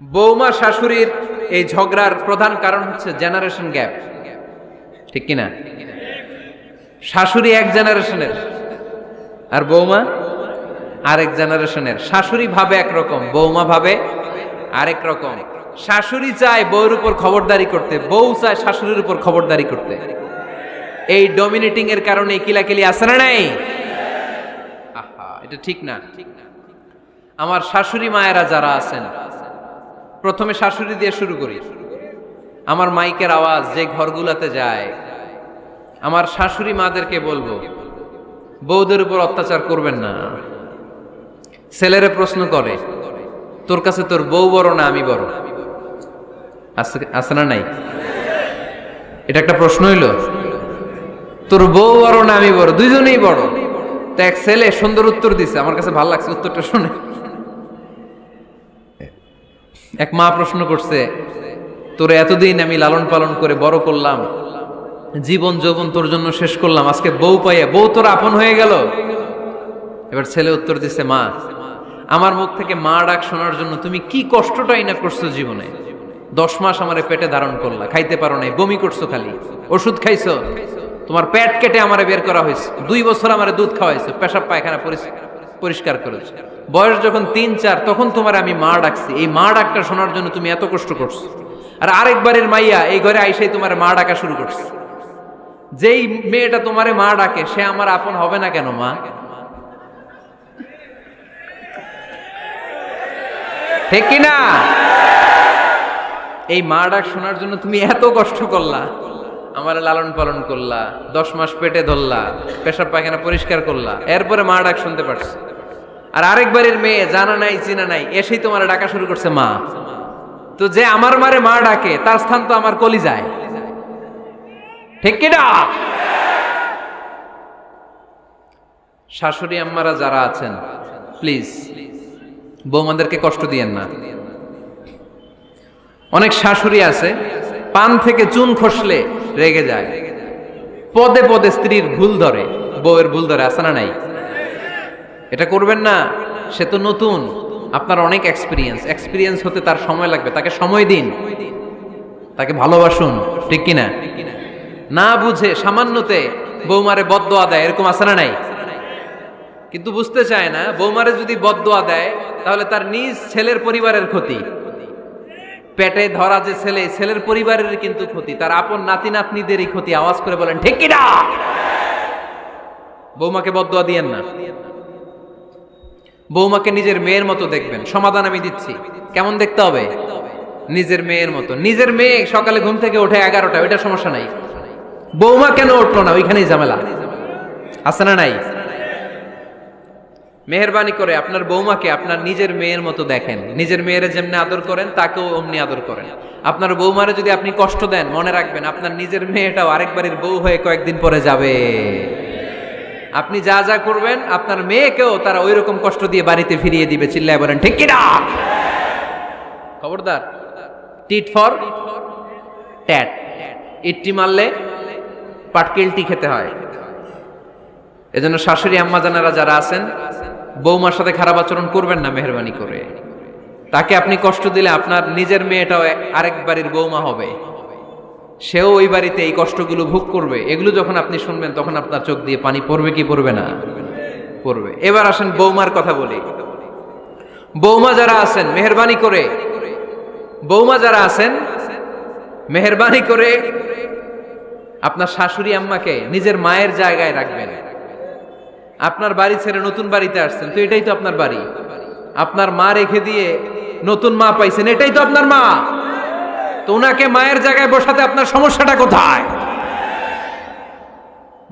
বৌমা শাশুড়ির এই ঝগড়ার প্রধান কারণ হচ্ছে জেনারেশন গ্যাপ, ঠিক কিনা? শাশুড়ি এক জেনারেশনের আর বৌমা আরেক জেনারেশনের। শাশুড়ি ভাবে একরকম, বৌমা ভাবে আরেক রকম। শাশুড়ি চায় বউর উপর খবরদারি করতে, বউ চায় শাশুড়ির উপর খবরদারি করতে। এই ডমিনেটিং এর কারণে কিলাকিলি আছে না নাই? আহা, এটা ঠিক না। আমার শাশুড়ি মায়েরা যারা আছেন, প্রথমে শাশুড়ি দিয়ে শুরু করি। আমার মাইকের আওয়াজ যে ঘরগুলোতে যায়, আমার শাশুড়ি মাদেরকে বলবো, বউদের উপর অত্যাচার করবেন না। ছেলেরা প্রশ্ন করে, তোর কাছে তোর বউ বড় না আমি বড়? আছে না নাই? এটা একটা প্রশ্ন হইল। তোর বউ বড় না আমি বড়? দুইজনেই বড়। তো এক ছেলে সুন্দর উত্তর দিছে, আমার কাছে ভালো লাগছে উত্তরটা শুনে। এক মা প্রশ্ন করছে, তোর এতদিন আমি লালন পালন করে বড় করলাম, জীবন যৌবন তোর জন্য শেষ করলাম, আজকে বউ পাইয়া বউ তোর আপন হয়ে গেল? এবার ছেলে উত্তর দিছে, মা, আমার মুখ থেকে মা ডাক শোনার জন্য তুমি কি কষ্টটাই না করছো জীবনে। 10 মাস আমারে পেটে ধারণ করলা, খাইতে পারো নাই, বমি করছো, খালি ওষুধ খাইছো, তোমার পেট কেটে আমারে বের করা হয়েছে, 2 বছর আমারে দুধ খাওয়াইছো, পেশাব পায়খানা পরিষ্কার করেছো। বয়স যখন 3-4 তখন তোমার আমি মা ডাকছি, এই মা ডাকটা শোনার জন্য তুমি এত কষ্ট করছো। আর আরেকবারের মাইয়া এই ঘরে আইসাই তোমার মা ডাকা শুরু করছে। যেই মেয়েটা তোমারে মা ডাকে সে আমার আপন হবে না কেন মা? ঠিক কিনা? এই মা ডাক শোনার জন্য তুমি এত কষ্ট করলা, আমার লালন পালন করলা, 10 মাস পেটে ধরলা, পেশাব পায়খানা পরিষ্কার করলা, এরপরে মা ডাক শুনতে পারছো। আর আরেকবারের মেয়ে জানা নাই চিনা নাই এসেই তোমার ডাকা শুরু করছে মা। তো যে আমার মারে মা ডাকে তার স্থান তো আমার কলিজায়, ঠিক কিনা? শাশুড়ি আম্মারা যারা আছেন, প্লিজ বৌমাদেরকে কষ্ট দিয়েন না। অনেক শাশুড়ি আছে পান থেকে চুন খসলে রেগে যায়, পদে পদে স্ত্রীর ভুল ধরে, বউয়ের ভুল ধরে, আছে না নাই? এটা করবেন না। সে তো নতুন, আপনার অনেক এক্সপিরিয়েন্স হতে তার সময় লাগবে, তাকে সময় দিন, তাকে ভালোবাসুন, ঠিক কিনা? না বুঝে সামান্যতে বৌমারে বদদোয়া দেয়, এরকম আছে না নাই? কিন্তু বুঝতে চায় না, বৌমারে যদি বদদোয়া দেয় তাহলে তার নিজ ছেলের পরিবারের ক্ষতি, পেটে ধরা যে ছেলে, ছেলের পরিবারের কিন্তু ক্ষতি, তার আপন নাতি নাতনিদেরই ক্ষতি। আওয়াজ করে বলেন ঠিক কিনা? বৌমাকে বদদোয়া দিয়েন না। বৌমাকে নিজের মেয়ের মতো দেখবেন। সমাধান আমি দিচ্ছি, কেমন দেখতে হবে? নিজের মেয়ের মতো। নিজের মেয়ে সকালে ঘুম থেকে ওঠে 11টা, ওইটা সমস্যা নাই। বৌমা কেন উঠলো না, ওইখানেই ঝামেলা, আছে না নাই? মেহেরবানি করে আপনার বৌমাকে আপনার নিজের মেয়ের মতো দেখেন। নিজের মেয়েরে যেমনি আদর করেন তাকেও অমনি আদর করেন। আপনার বৌমারে যদি আপনি কষ্ট দেন, মনে রাখবেন আপনার নিজের মেয়েটাও আরেকবারের বউ হয়ে কয়েকদিন পরে যাবে। আপনি যা যা করবেন আপনার মেয়েকেও তারা ওই রকম কষ্ট দিয়ে বাড়িতে ফিরিয়ে দিবে। চিল্লায় বলেন ঠিক কিনা? খবরদার, টিট ফর ট্যাট। ইট্টি মারলে পাটকেলটি খেতে হয়। এজন্য শাশুড়ি আম্মা জানারা যারা আছেন, বৌমার সাথে খারাপ আচরণ করবেন না মেহেরবানি করে। তাকে আপনি কষ্ট দিলে আপনার নিজের মেয়েটাও আরেক বাড়ির বৌমা হবে, সেও ওই বাড়িতে এই কষ্টগুলো ভোগ করবে। এগুলো যখন আপনি শুনবেন তখন আপনার চোখ দিয়ে পানি পড়বে কি পড়বে না? পড়বে। এবার আসেন বৌমার কথা বলি। বৌমা যারা আছেন মেহেরবানি করে, বৌমা যারা আছেন মেহেরবানি করে আপনার শাশুড়ি আম্মাকে নিজের মায়ের জায়গায় রাখবেন। আপনার বাড়ি ছেড়ে নতুন বাড়িতে আসছেন, তো এটাই তো আপনার বাড়ি। আপনার মা রেখে দিয়ে নতুন মা পাইছেন, এটাই তো আপনার মা। তো ওনাকে মায়ের জায়গায় বসাতে আপনার সমস্যাটা কোথায়?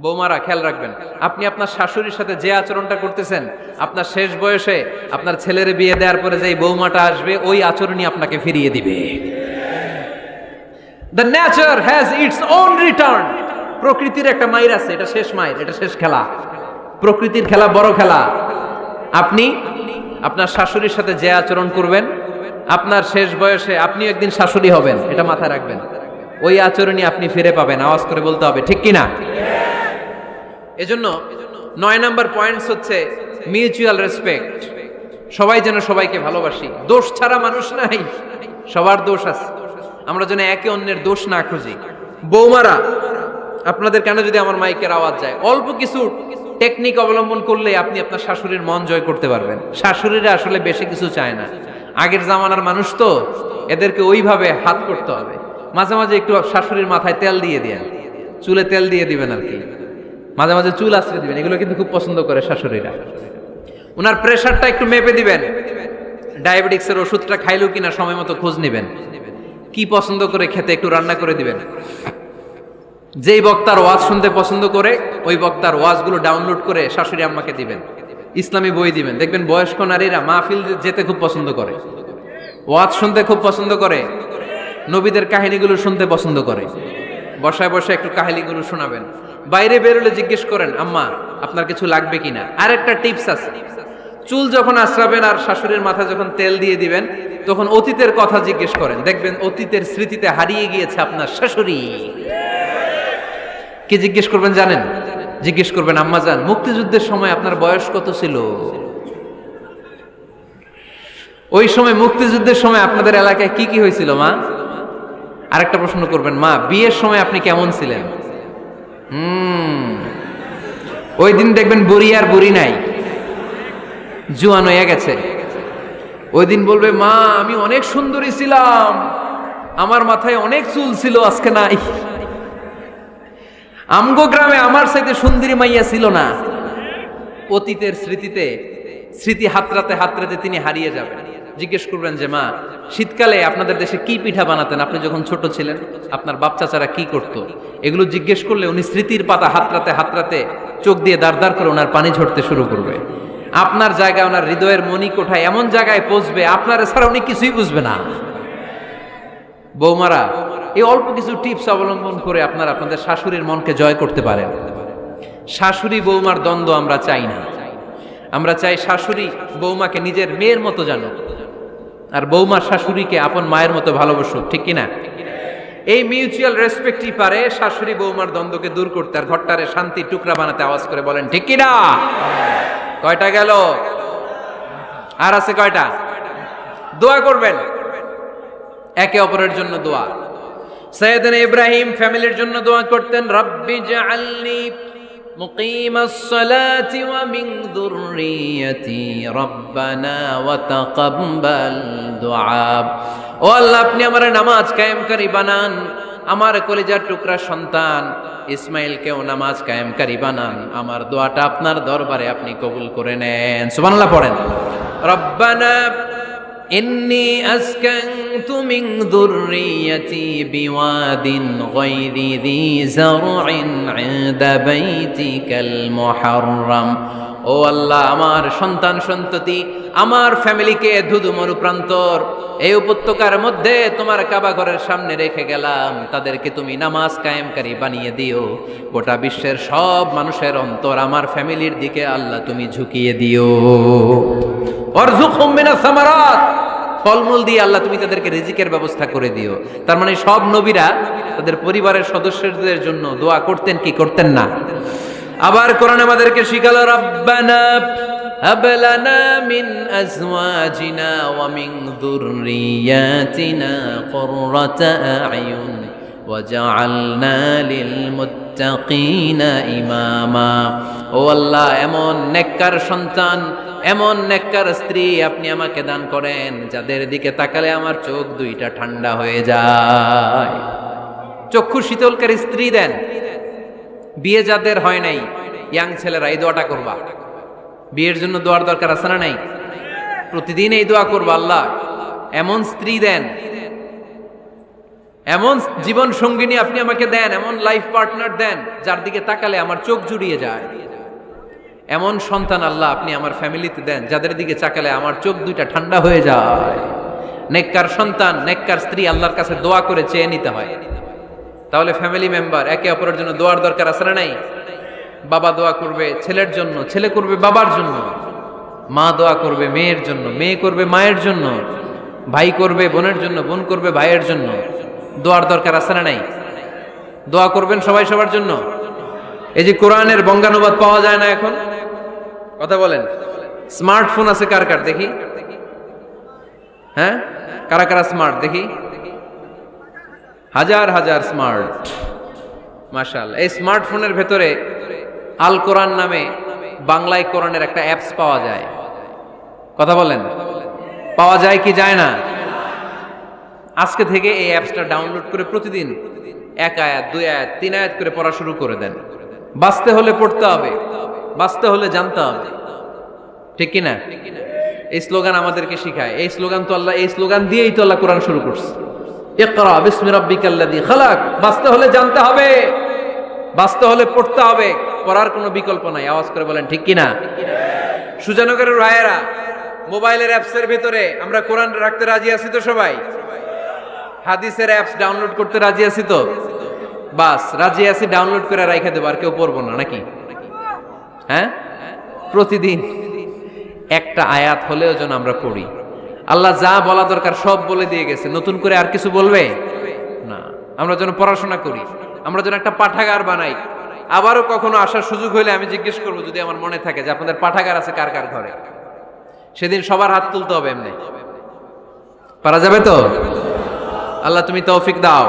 বৌমারা খেয়াল রাখবেন, আপনি আপনার শাশুড়ির সাথে যে আচরণটা করতেছেন, আপনার শেষ বয়সে আপনার ছেলের বিয়ে দেওয়ার পরে যে বৌমাটা আসবে ওই আচরণই আপনাকে ফিরিয়ে দিবে। The nature has its own return. প্রকৃতির একটা মাইর আছে, এটা শেষ মাইর, এটা শেষ খেলা। প্রকৃতির খেলা বড় খেলা। আপনি আপনার শাশুড়ির সাথে যে আচরণ করবেন, আপনার শেষ বয়সে আপনি একদিন শাশুড়ি হবেন, এটা মাথায় রাখবেন। ওই আচরণই আপনি ফিরে পাবেন। আওয়াজ করে বলতে হবে ঠিক কিনা? এজন্য 9 নাম্বার পয়েন্টস হচ্ছে মিউচুয়াল রেসপেক্ট। সবাই যেন সবাইকে ভালোবাসি। দোষ ছাড়া মানুষ নাই, সবার দোষ আছে, আমরা যেন একে অন্যের দোষ না খুঁজি। বৌমারা, আপনাদের কেন যদি আমার মাইকের আওয়াজ যায়, অল্প কিছু টেকনিক অবলম্বন করলে আপনি আপনার শাশুড়ির মন জয় করতে পারবেন। শাশুড়িরা আসলে বেশি কিছু চায় না, আগের জামানার মানুষ তো, এদেরকে ওইভাবে হাত করতে হবে। মাঝে মাঝে একটু শাশুড়ির মাথায় তেল দিয়ে দেন, চুলে তেল দিয়ে দিবেন আর কি, মাঝে মাঝে চুল আশ্রয় দিবেন, এগুলো কিন্তু খুব পছন্দ করে শাশুড়িরা। ওনার প্রেশারটা একটু মেপে দিবেন, ডায়াবেটিক্সের ওষুধটা খাইলো কিনা সময় মতো খোঁজ নেবেন, কি পছন্দ করে খেতে একটু রান্না করে দিবেন। যেই বক্তার ওয়াজ শুনতে পছন্দ করে ওই বক্তার ওয়াজগুলো ডাউনলোড করে শাশুড়ি আম্মাকে দিবেন, ইসলামী বই দিবেন। দেখবেন বয়স্ক নারীরা মাহফিল যেতে খুব পছন্দ করে, ওয়াজ শুনতে খুব পছন্দ করে, নবীদের কাহিনীগুলো শুনতে পছন্দ করে। বসায় বসায় একটু কাহিনীগুলো শোনাবেন। বাইরে বেরোলে জিজ্ঞেস করেন, আম্মা আপনার কিছু লাগবে কিনা। আর একটা টিপস আছে, চুল যখন আশ্রাবেন আর শাশুড়ির মাথায় যখন তেল দিয়ে দিবেন, তখন অতীতের কথা জিজ্ঞেস করেন, দেখবেন অতীতের স্মৃতিতে হারিয়ে গিয়েছে আপনার শাশুড়ি। কি জিজ্ঞেস করবেন জানেন? জিজ্ঞেস করবেন, আম্মা জান, মুক্তিযুদ্ধের সময় আপনার বয়স কত ছিল? ওই সময় মুক্তিযুদ্ধের সময় আপনাদের এলাকায় কি কি হয়েছিল মা? আরেকটা প্রশ্ন করবেন, মা বিয়ের সময় আপনি কেমন ছিলেন? ওই দিন দেখবেন বুড়ি আর বুড়ি নাই, জুয়ান হয়ে গেছে। ওই দিন বলবে, মা আমি অনেক সুন্দরী ছিলাম, আমার মাথায় অনেক চুল ছিল, আজকে নাই। আমগো গ্রামে আমার সাথে সুন্দরী মাইয়া ছিল না। অতীতের স্মৃতিতে, স্মৃতি হাতরাতে হাতরাতে তিনি হারিয়ে যাবেন। জিজ্ঞেস করবেন যে, মা শীতকালে আপনাদের দেশে কি পিঠা বানাতেন আপনি যখন ছোট ছিলেন, আপনার বাপ চাচারা কি করতো? এগুলো জিজ্ঞেস করলে উনি স্মৃতির পাতা হাতরাতে হাতরাতে চোখ দিয়ে দাঁড় দাঁড় করে ওনার পানি ঝরতে শুরু করবে। আপনার জায়গায়, ওনার হৃদয়ের মনি কোঠায় এমন জায়গায় পৌঁছবে, আপনার ছাড়া উনি কিছুই বুঝবে না। বৌমারা, এই অল্প কিছু টিপস অবলম্বন করে আপনারা আপনাদের শাশুড়ির মনকে জয় করতে পারেন। শাশুড়ি বৌমার দ্বন্দ্ব আমরা চাই না, আমরা চাই শাশুড়ি বৌমাকে নিজের মেয়ের মতো জানো, আর বৌমা শাশুড়িকে আপন মায়ের মতো ভালোবাসুক, ঠিক কিনা? এই মিউচুয়াল রেসপেক্টই পারে শাশুড়ি বৌমার দ্বন্দ্বকে দূর করতে, আর ঘরটারে শান্তির টুকরা বানাতে। আওয়াজ করে বলেন ঠিক কিনা? কয়টা গেল? আর আছে কয়টা? দোয়া করবেন একে অপরের জন্য। দোয়া, সাইয়েদনা ইব্রাহিম ফ্যামিলির জন্য দোয়া করতেন, রব্বি জাআলনি মুকিমাস সালাতি ওয়া মিন যুররিয়াতি রব্বানা ওয়া তাকাব্বাল দুআ। ও আল্লাহ, আপনি আমার নামাজ কায়েমকারী বানান, আমার কলিজার টুকরা সন্তান ইসমাইলকেও নামাজ কায়েমকারী বানান, আমার দোয়াটা আপনার দরবারে আপনি কবুল করে নেন। সুবহানাল্লাহ পড়েন। রব্বানা ইন্নী আসকানতু মিন যুররিয়াতি বিওয়াদিন গায়রি যী যারইন ইনদা বাইতিকাল মুহাররাম। ও আল্লাহ, আমার সন্তান সন্ততি, আমার ফ্যামিলিকে ধুধু মরুপ্রান্তর এই উপত্যকার মধ্যে তোমার কাবা ঘরের সামনে রেখে গেলাম, তাদেরকে তুমি নামাজ কায়েমকারী বানিয়ে দিও। গোটা বিশ্বের সব মানুষের অন্তর আমার ফ্যামিলির দিকে আল্লাহ তুমি ঝুঁকিয়ে দিও। ওয়ারযুকহুম মিনাস সামারাত, ফলমূল দিয়ে আল্লাহ তুমি তাদেরকে রিজিকের ব্যবস্থা করে দিও। তার মানে সব নবীরা তাদের পরিবারের সদস্যদের জন্য দোয়া করতেন কি করতেন না? আবার কোরআন আমাদেরকে শিখালো, রব্বানা হাব লানা মিন আজওয়াজিনা ওয়া মিন যুররিয়াতিনা কুররাতা আ'য়ুন ওয়াজআলনা লিল মুত্তাকিনা ইমামা। ও আল্লাহ, এমন নেককার সন্তান, এমন নেককার স্ত্রী আপনি আমাকে দান করেন যাদের দিকে তাকালে আমার চোখ দুইটা ঠান্ডা হয়ে যায়। চক্ষু শীতলকারী স্ত্রী দেন। বিয়ে যাদের হয় নাই, ইয়াং ছেলেরা এই দোয়াটা করবা। বিয়ের জন্য দোয়ার দরকার আছে না নাই? প্রতিদিন এই দোয়া করবা, আল্লাহ এমন স্ত্রী দেন, এমন জীবন সঙ্গিনী আপনি আমাকে দেন, এমন লাইফ পার্টনার দেন যার দিকে তাকালে আমার চোখ জুড়িয়ে যায়। এমন সন্তান আল্লাহ আপনি আমার ফ্যামিলিতে দেন যাদের দিকে তাকালে আমার চোখ দুইটা ঠান্ডা হয়ে যায়। নেককার সন্তান, নেককার স্ত্রী আল্লাহর কাছে দোয়া করে চেয়ে নিতে হয়। তাহলে ফ্যামিলি মেম্বার একে অপরের জন্য দোয়ার দরকার আছে না নাই? বাবা দোয়া করবে ছেলের জন্য, ছেলে করবে বাবার জন্য, মা দোয়া করবে মেয়ের জন্য, মেয়ে করবে মায়ের জন্য, ভাই করবে বোনের জন্য, বোন করবে ভাইয়ের জন্য। দোয়ার দরকার আছে না নাই? দোয়া করবেন সবাই সবার জন্য। এই যে কোরআনের বঙ্গানুবাদ পাওয়া যায় না এখন, কথা বলেন। স্মার্টফোন আছে কার কার দেখি? হ্যাঁ, কারা কারা স্মার্ট দেখি? হাজার হাজার স্মার্ট, মাশাআল্লাহ। এই স্মার্টফোনের ভেতরে আল কোরআন নামে বাংলায় কোরআনের একটা অ্যাপস পাওয়া যায়। কথা বলেন, পাওয়া যায় কি যায় না? আজকে থেকে এই অ্যাপসটা ডাউনলোড করে প্রতিদিন 1 আয়াত 2 আয়াত 3 আয়াত করে পড়া শুরু করে দেন। বাঁচতে হলে পড়তে হবে, বাঁচতে হলে জানতে হবে, ঠিক কি না? এই স্লোগান আমাদেরকে শিখায়। এই স্লোগান তো আল্লাহ, এই স্লোগান দিয়েই তো আল্লাহ কোরআন শুরু করছে, ইকরা বিসমি রাব্বিকাল্লাযী খালাক। বাঁচতে হলে জানতে হবে, বাঁচতে হলে পড়তে হবে, পড়ার কোনো বিকল্প নাই। আওয়াজ করে বলেন ঠিক কি না? সুজানগরের রায়েরা, মোবাইলের অ্যাপসের ভিতরে আমরা কোরআন রাখতে রাজি আছি তো সবাই? হাদিসের অ্যাপস ডাউনলোড করতে রাজি আছি তো? বাস রাজি আছি, ডাউনলোড করে রাইখা দেবো, আর কেউ পড়বো না নাকি? হ্যাঁ, প্রতিদিন একটা আয়াত হলেও যেন আমরা পড়ি। আল্লাহ যা বলা দরকার সব বলে দিয়ে গেছে, নতুন করে আর কিছু বলবে না। আমরা যেন পড়াশোনা করি, আমরা যেন একটা পাঠাগার বানাই। আবারও কখনো আসার সুযোগ হইলে আমি জিজ্ঞেস করবো, যদি আমার মনে থাকে যে আপনাদের পাঠাগার আছে কার কার ঘরে, সেদিন সবার হাত তুলতে হবে। এমনি পারা যাবে তো? আল্লাহ তুমি তৌফিক দাও।